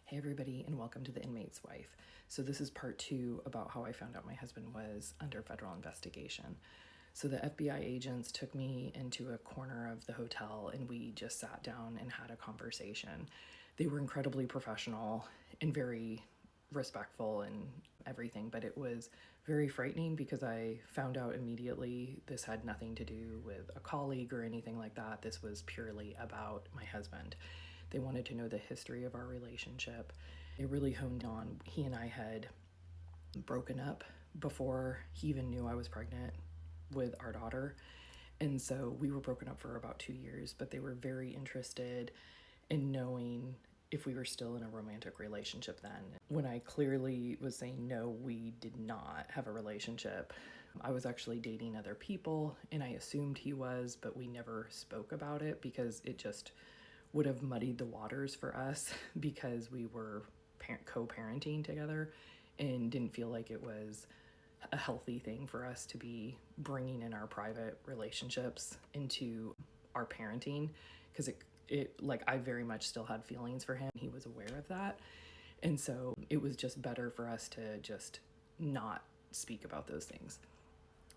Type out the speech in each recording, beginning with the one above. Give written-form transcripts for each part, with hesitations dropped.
Hey everybody, and welcome to The Inmate's Wife. So this is part 2 about how I found out my husband was under federal investigation. So the FBI agents took me into a corner of the hotel and we just sat down and had a conversation. They were incredibly professional and very respectful and everything, but it was very frightening because I found out immediately this had nothing to do with a colleague or anything like that. This was purely about my husband. They wanted to know the history of our relationship. It really honed on, he and I had broken up before he even knew I was pregnant with our daughter. And so we were broken up for about 2 years, but they were very interested in knowing if we were still in a romantic relationship then. When I clearly was saying no, we did not have a relationship. I was actually dating other people and I assumed he was, but we never spoke about it because it just would have muddied the waters for us because we were co-parenting together and didn't feel like it was a healthy thing for us to be bringing in our private relationships into our parenting, because it like I very much still had feelings for him. He was aware of that. And so it was just better for us to just not speak about those things.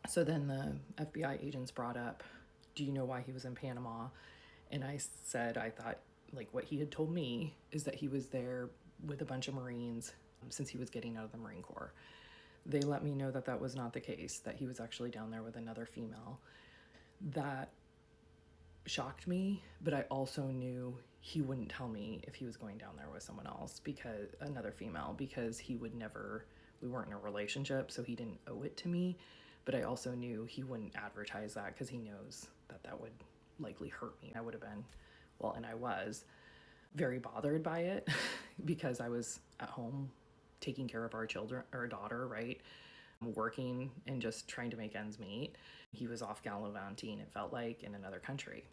So then the FBI agents brought up, do you know why he was in Panama? And I said, I thought, like, what he had told me is that he was there with a bunch of Marines since he was getting out of the Marine Corps. They let me know that that was not the case, that he was actually down there with another female. That shocked me, but I also knew he wouldn't tell me if he was going down there with someone else, because another female, because he would never, we weren't in a relationship, so he didn't owe it to me. But I also knew he wouldn't advertise that because he knows that that would likely hurt me. I would have been, well, and I was very bothered by it because I was at home taking care of our children, our daughter, right? Working and just trying to make ends meet. He was off gallivanting, it felt like, in another country.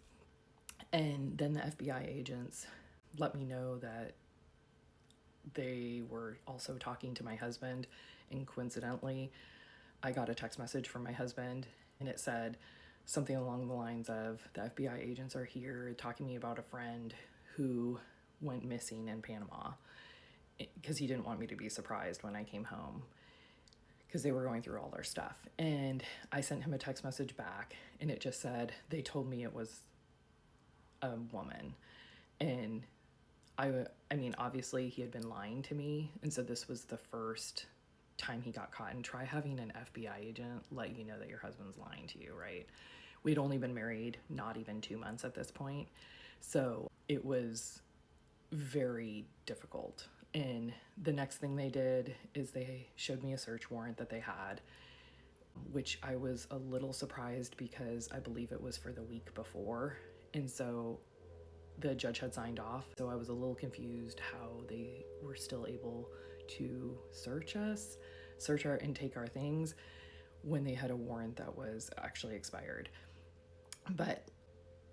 And then the FBI agents let me know that they were also talking to my husband, and coincidentally, I got a text message from my husband and it said something along the lines of, the FBI agents are here talking to me about a friend who went missing in Panama, because he didn't want me to be surprised when I came home because they were going through all their stuff. And I sent him a text message back and it just said, they told me it was a woman. And I mean, obviously he had been lying to me. And so this was the first time he got caught. And try having an FBI agent let you know that your husband's lying to you, right? We'd only been married not even 2 months at this point. So it was very difficult. And the next thing they did is they showed me a search warrant that they had, which I was a little surprised because I believe it was for the week before. And so the judge had signed off. So I was a little confused how they were still able to search our and take our things when they had a warrant that was actually expired. But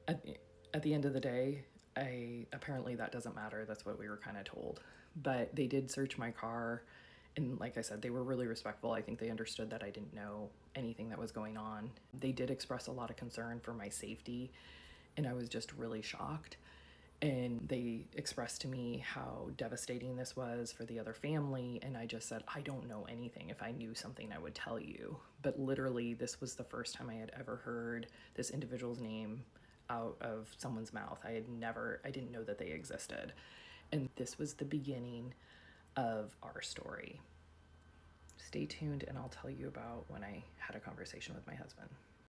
at the end of the day, apparently that doesn't matter. That's what we were kind of told. But they did search my car, and like I said, they were really respectful. I think they understood that I didn't know anything that was going on. They did express a lot of concern for my safety, and I was just really shocked. And they expressed to me how devastating this was for the other family, and I just said, I don't know anything. If I knew something, I would tell you. But literally, this was the first time I had ever heard this individual's name out of someone's mouth. I didn't know that they existed. And this was the beginning of our story. Stay tuned and I'll tell you about when I had a conversation with my husband.